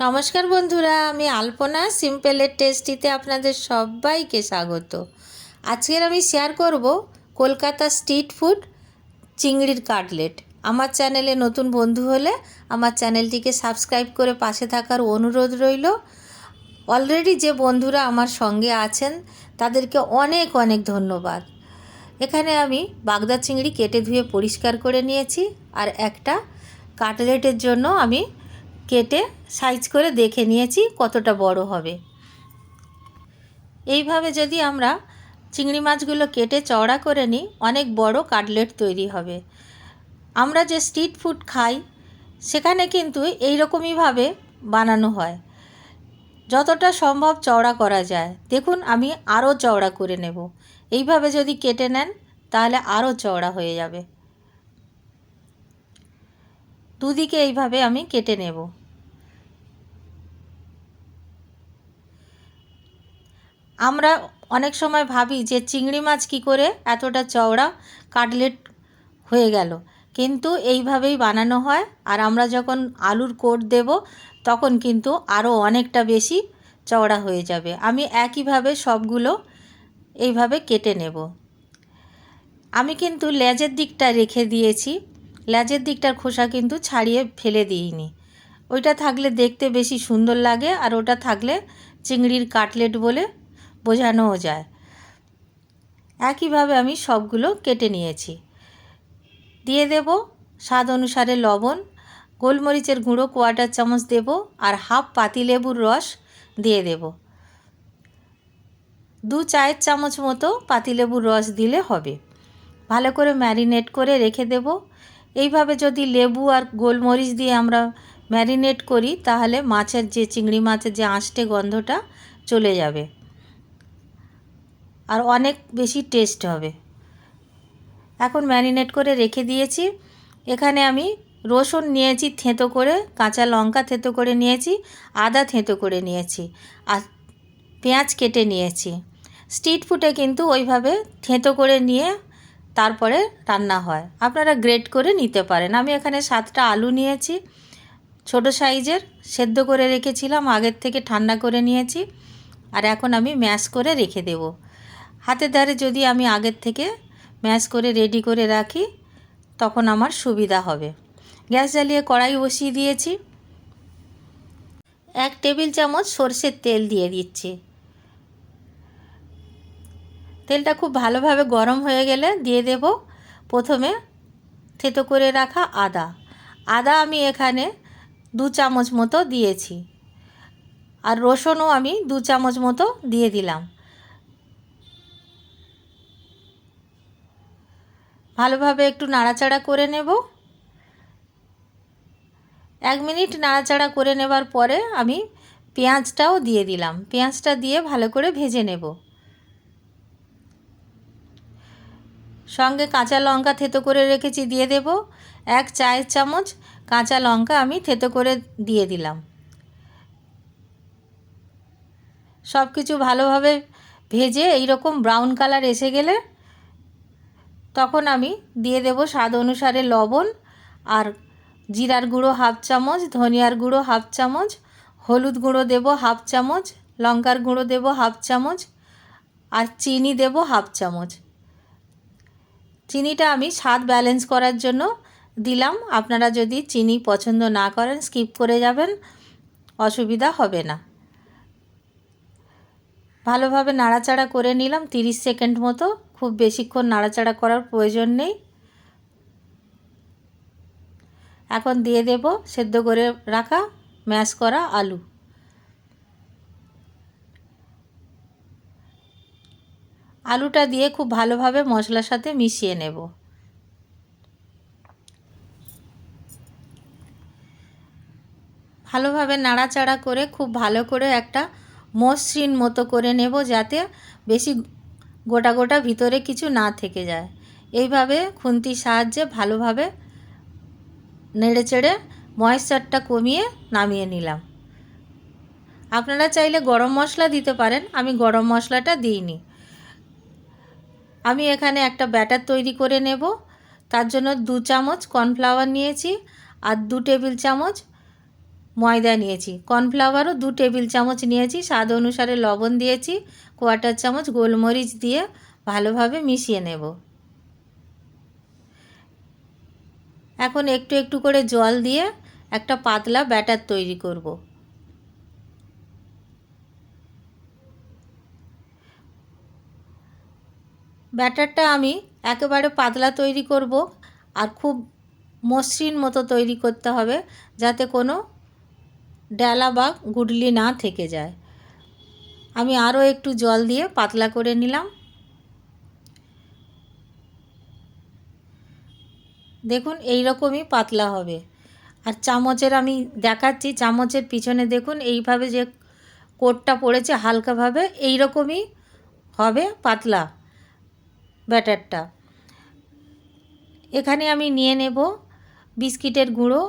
নমস্কার বন্ধুরা, আমি আলপনা সিম্পলের টেস্টিতে আপনাদের সবাইকে স্বাগত। আজকের আমি শেয়ার করব কলকাতা স্ট্রিট ফুড চিংড়ির কাটলেট। আমার চ্যানেলে নতুন বন্ধু হলে আমার চ্যানেলটিকে সাবস্ক্রাইব করে পাশে থাকার অনুরোধ রইল। অলরেডি যে বন্ধুরা আমার সঙ্গে আছেন তাদেরকে অনেক অনেক ধন্যবাদ। এখানে আমি বাগদা চিংড়ি কেটে ধুয়ে পরিষ্কার করে নিয়েছি, আর একটা কাটলেটের জন্য আমি কেটে সাইজ করে দেখে নিয়েছি কতটা বড় হবে। এইভাবে যদি আমরা চিংড়ি মাছগুলো কেটে চওড়া করে নিই, অনেক বড় কাটলেট তৈরি হবে। আমরা যে স্ট্রিট ফুড খাই সেখানে কিন্তু এই রকমইভাবে বানানো হয়। যতটা সম্ভব চওড়া করা যায়। দেখুন, আমি আরও চওড়া করে নেব। এইভাবে যদি কেটে নেন তাহলে আরও চওড়া হয়ে যাবে। দুদিকে এইভাবে আমি কেটে নেব। আমরা অনেক সময় ভাবি যে চিংড়ি মাছ কী করে এতটা চওড়া কাটলেট হয়ে গেল, কিন্তু এইভাবেই বানানো হয়। আর আমরা যখন আলুর কোট দেব তখন কিন্তু আরও অনেকটা বেশি চওড়া হয়ে যাবে। আমি একইভাবে সবগুলো এইভাবে কেটে নেব। আমি কিন্তু লেজের দিকটা রেখে দিয়েছি, লেজের দিকটার খোসা কিন্তু ছাড়িয়ে ফেলে দিইনি। ওইটা থাকলে দেখতে বেশি সুন্দর লাগে, আর ওটা থাকলে চিংড়ির কাটলেট বলে বোঝানোও যায়। একইভাবে আমি সবগুলো কেটে নিয়েছি। দিয়ে দেব স্বাদ অনুসারে লবণ, গোলমরিচের গুঁড়ো 1/4 চামচ দেব, আর হাফ পাতিলেবুর রস দিয়ে দেব। 2 চায়ের চামচ মতো পাতিলেবুর রস দিলে হবে। ভালো করে ম্যারিনেট করে রেখে দেব। এইভাবে যদি লেবু আর গোলমরিচ দিয়ে আমরা ম্যারিনেট করি তাহলে মাছের যে চিংড়ি মাছের যে আঁশটে গন্ধটা চলে যাবে, আর অনেক বেশি টেস্ট হবে। এখন ম্যারিনেট করে রেখে দিয়েছি। এখানে আমি রসুন নিয়েছি থেঁতো করে, কাঁচা লঙ্কা থেঁতো করে নিয়েছি, আদা থেঁতো করে নিয়েছি, আর পেঁয়াজ কেটে নিয়েছি। স্ট্রিট ফুডে কিন্তু ওইভাবে থেঁতো করে নিয়ে তারপরে রান্না হয়। আপনারা গ্রেট করে নিতে পারেন। আমি এখানে 7টা আলু নিয়েছি, ছোট সাইজের, সেদ্ধ করে রেখেছিলাম, আগের থেকে ঠান্ডা করে নিয়েছি। আর এখন আমি ম্যাশ করে রেখে দেব। হাতের ধারে যদি আমি আগের থেকে ম্যাশ করে রেডি করে রাখি তখন আমার সুবিধা হবে। গ্যাস জ্বালিয়ে কড়াই বসিয়ে দিয়েছি। 1 টেবিল চামচ সরষের তেল দিয়ে দিচ্ছি। তেলটা খুব ভালোভাবে গরম হয়ে গেলে দিয়ে দেব প্রথমে থেঁতো করে রাখা আদা আমি এখানে 2 চামচ মতো দিয়েছি, আর রসুনও আমি 2 চামচ মতো দিয়ে দিলাম। ভালোভাবে একটু নাড়াচাড়া করে নেব। 1 মিনিট নাড়াচাড়া করে নেবার পরে আমি পেঁয়াজটাও দিয়ে দিলাম। পেঁয়াজটা দিয়ে ভালো করে ভেজে নেব। সঙ্গে কাঁচা লঙ্কা থেঁতো করে রেখেছি দিয়ে দেব। 1 চায়ের চামচ কাঁচা লঙ্কা আমি থেঁতো করে দিয়ে দিলাম। সব কিছু ভালোভাবে ভেজে এইরকম ব্রাউন কালার এসে গেলে তখন আমি দিয়ে দেব স্বাদ অনুসারে লবণ, আর জিরার গুঁড়ো 1/2 চামচ, ধনিয়ার গুঁড়ো 1/2 চামচ, হলুদ গুঁড়ো দেব 1/2 চামচ, লঙ্কার গুঁড়ো দেব 1/2 চামচ, আর চিনি দেব 1/2 চামচ। চিনিটা আমি স্বাদ ব্যালেন্স করার জন্য দিলাম। আপনারা যদি চিনি পছন্দ না করেন স্কিপ করে যাবেন, অসুবিধা হবে না। ভালোভাবে নাড়াচাড়া করে নিলাম 30 সেকেন্ড মতো। খুব বেশিক্ষণ নাড়াচাড়া করার প্রয়োজন নেই। এখন দিয়ে দেব সেদ্ধ করে রাখা ম্যাশ করা আলু। আলুটা দিয়ে খুব ভালোভাবে মশলার সাথে মিশিয়ে নেব। ভালোভাবে নাড়াচাড়া করে খুব ভালো করে একটা মসৃণ মতো করে নেব, যাতে বেশি গোটা গোটা ভিতরে কিছু না থেকে যায়। এইভাবে খুন্তির সাহায্যে ভালোভাবে নেড়েচেড়ে ময়েশ্চারটা কমিয়ে নামিয়ে নিলাম। আপনারা চাইলে গরম মশলা দিতে পারেন, আমি গরম মশলাটা দিইনি। আমি এখানে একটা ব্যাটার তৈরি করে নেব। তার জন্য 2 চামচ কর্নফ্লাওয়ার নিয়েছি, আর 2 টেবিল চামচ ময়দা নিয়েছি, কর্নফ্লাওয়ারও 2 টেবিল চামচ নিয়েছি, স্বাদ অনুসারে লবণ দিয়েছি, 1/4 চামচ গোলমরিচ দিয়ে ভালোভাবে মিশিয়ে নেব। এখন একটু একটু করে জল দিয়ে একটা পাতলা ব্যাটার তৈরি করব। ব্যাটারটা আমি একেবারে পাতলা তৈরি করব, আর খুব মসৃণ মতো তৈরি করতে হবে, যাতে কোনো ডালা বা গুডলি না থেকে যায়। আমি আরও একটু জল দিয়ে পাতলা করে নিলাম। দেখুন এই রকমই পাতলা হবে। আর চামচের আমি দেখাচ্ছি, চামচের পিছনে দেখুন এইভাবে যে কোটটা পড়েছে হালকাভাবে, এই রকমই হবে পাতলা ব্যাটারটা। এখানে আমি নিয়ে নেব বিস্কিটের গুঁড়ো।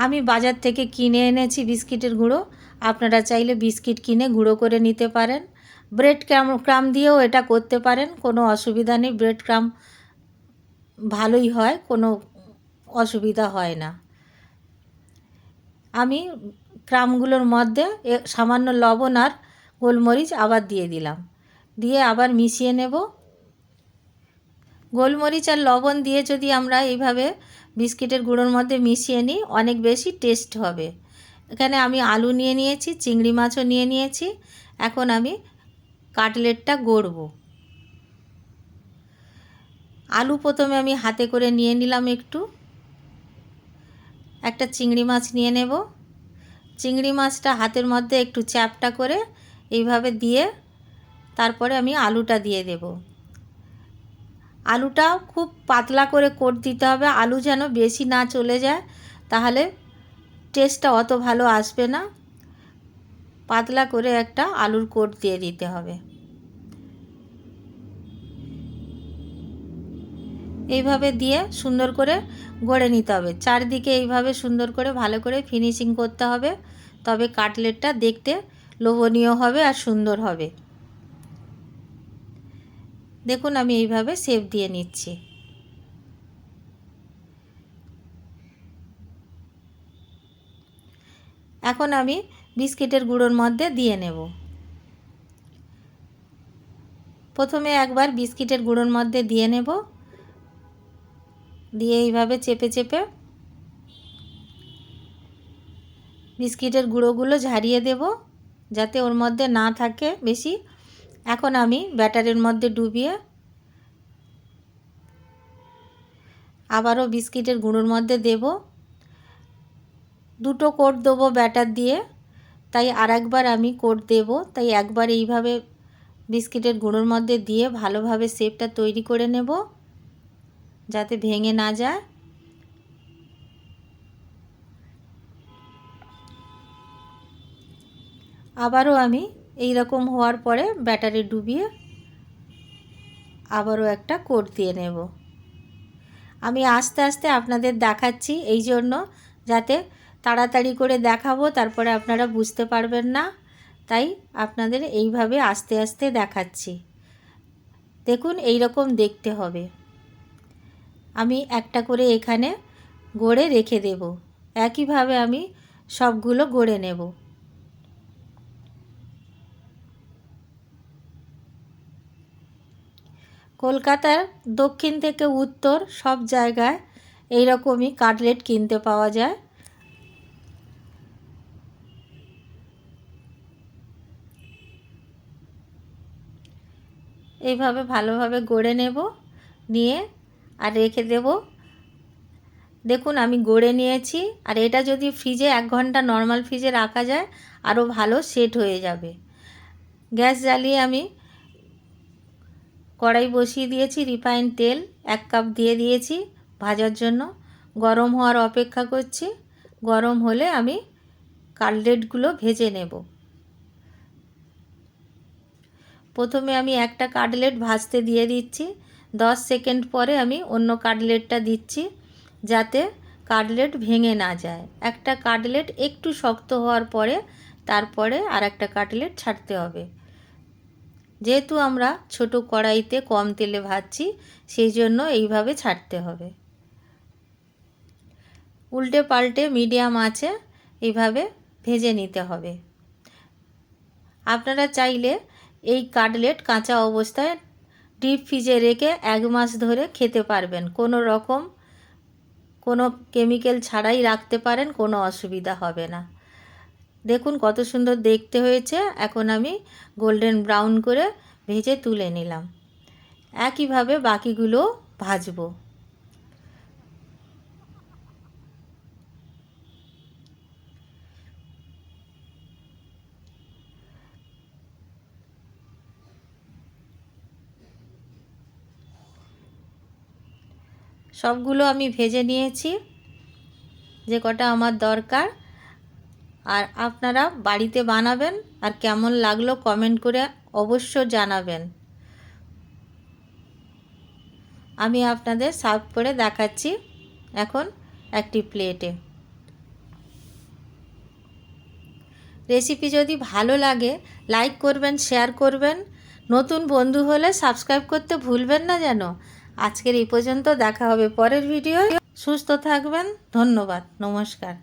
আমি বাজার থেকে কিনে এনেছি বিস্কিটের গুঁড়ো, আপনারা চাইলে বিস্কিট কিনে গুঁড়ো করে নিতে পারেন। ব্রেড ক্রাম দিয়েও এটা করতে পারেন, কোনো অসুবিধা নেই। ব্রেড ক্রাম ভালোই হয়, কোনো অসুবিধা হয় না। আমি ক্রামগুলোর মধ্যে সামান্য লবণ আর গোলমরিচ আবার দিয়ে দিলাম, দিয়ে আবার মিশিয়ে নেব। গোলমরিচ আর লবণ দিয়ে যদি আমরা এইভাবে বিস্কিটের গুঁড়োর মধ্যে মিশিয়ে নিই, অনেক বেশি টেস্ট হবে। এখানে আমি আলু নিয়ে নিয়েছি, চিংড়ি মাছও নিয়ে নিয়েছি। এখন আমি কাটলেটটা গড়ব। আলু প্রথমে আমি হাতে করে নিয়ে নিলাম, একটা চিংড়ি মাছ নিয়ে নেব। চিংড়ি মাছটা হাতের মধ্যে একটু চ্যাপটা করে এইভাবে দিয়ে তারপরে আমি আলুটা দিয়ে দেব। আলুটা খুব পাতলা করে কোট দিতে হবে, আলু যেন বেশি না চলে যায়, তাহলে টেস্টটা অত ভালো আসবে না। পাতলা করে একটা আলুর কোট দিয়ে দিতে হবে। এইভাবে দিয়ে সুন্দর করে গড়ে নিতে হবে, চারদিকে এইভাবে সুন্দর করে ভালো করে ফিনিশিং করতে হবে, তবে কাটলেটটা দেখতে লোভনীয় হবে আর সুন্দর হবে। দেখুন আমি এইভাবে শেপ দিয়ে নিচ্ছি। এখন আমি বিস্কিটের গুঁড়োর মধ্যে দিয়ে নেব। প্রথমে একবার বিস্কিটের গুঁড়োর মধ্যে দিয়ে নেব, দিয়ে এইভাবে চেপে চেপে বিস্কিটের গুঁড়োগুলো ঝারিয়ে দেব, যাতে ওর মধ্যে না থাকে বেশি। এখন আমি ব্যাটারের মধ্যে ডুবিয়ে আবারও বিস্কিটের গুঁড়োর মধ্যে দেব। 2টো কোট দেবো ব্যাটার দিয়ে, তাই আরেকবার আমি কোট দেব। তাই একবার এইভাবে বিস্কিটের গুঁড়োর মধ্যে দিয়ে ভালোভাবে শেপটা তৈরি করে নেব, যাতে ভেঙে না যায়। আবারও আমি এই রকম হওয়ার পরে ব্যাটারে ডুবিয়ে আবারও একটা কোট দিয়ে নেব। আমি আস্তে আস্তে আপনাদের দেখাচ্ছি, এই জন্য যাতে তাড়াতাড়ি করে দেখাবো, তারপরে আপনারা বুঝতে পারবেন না, তাই আপনাদের এইভাবে আস্তে আস্তে দেখাচ্ছি। দেখুন এই রকম দেখতে হবে। আমি একটা করে এখানে গড়ে রেখে দেব, একইভাবে আমি সবগুলো গড়ে নেব। কলকাতার দক্ষিণ থেকে উত্তর সব জায়গায় এই রকমই কাটলেট কিনতে পাওয়া যায়। এইভাবে ভালোভাবে গড়ে নেব, নিয়ে আর রেখে দেব। দেখুন আমি গড়ে নিয়েছি, আর এটা যদি ফ্রিজে 1 ঘন্টা নর্মাল ফ্রিজে রাখা যায় আরও ভালো সেট হয়ে যাবে। গ্যাস জ্বালিয়ে আমি কড়াই বসিয়ে দিয়েছি, রিফাইন্ড তেল 1 কাপ দিয়ে দিয়েছি ভাজার জন্য। গরম হওয়ার অপেক্ষা করছি, গরম হলে আমি কাটলেটগুলো ভেজে নেব। প্রথমে আমি একটা কাটলেট ভাজতে দিয়ে দিচ্ছি, 10 সেকেন্ড পরে আমি অন্য কাটলেটটা দিচ্ছি, যাতে কাটলেট ভেঙে না যায়। একটা কাটলেট একটু শক্ত হওয়ার পরে তারপরে আর একটা কাটলেট ছাড়তে হবে। যেহেতু আমরা ছোট কড়াইতে কম তেলে ভাজছি, সেই জন্য এইভাবে ছাড়তে হবে। উল্টে পাল্টে মিডিয়াম আঁচে এইভাবে ভেজে নিতে হবে। আপনারা চাইলে এই কাটলেট কাঁচা অবস্থায় ডিপ ফ্রিজে রেখে 1 মাস ধরে খেতে পারবেন, কোনো কেমিক্যাল ছাড়াই রাখতে পারেন, কোনো অসুবিধা হবে না। দেখুন কত সুন্দর দেখতে হয়েছে। এখন আমি গোল্ডেন ব্রাউন করে ভেজে তুলে নিলাম। একইভাবে বাকিগুলো ভাজবো। সবগুলো আমি ভেজে নিয়েছি, যে কটা আমার দরকার। আর আপনারা বাড়িতে বানাবেন, আর কেমন লাগলো কমেন্ট করে অবশ্য জানাবেন। আমি আপনাদের সার্ভ করে দেখাচ্ছি এখন একটি প্লেটে। রেসিপি যদি ভালো লাগে লাইক করবেন, শেয়ার করবেন, নতুন বন্ধু হলে সাবস্ক্রাইব করতে ভুলবেন না যেন। আজকের এই পর্যন্ত, দেখা হবে পরের ভিডিও। সুস্থ থাকবেন, ধন্যবাদ, নমস্কার।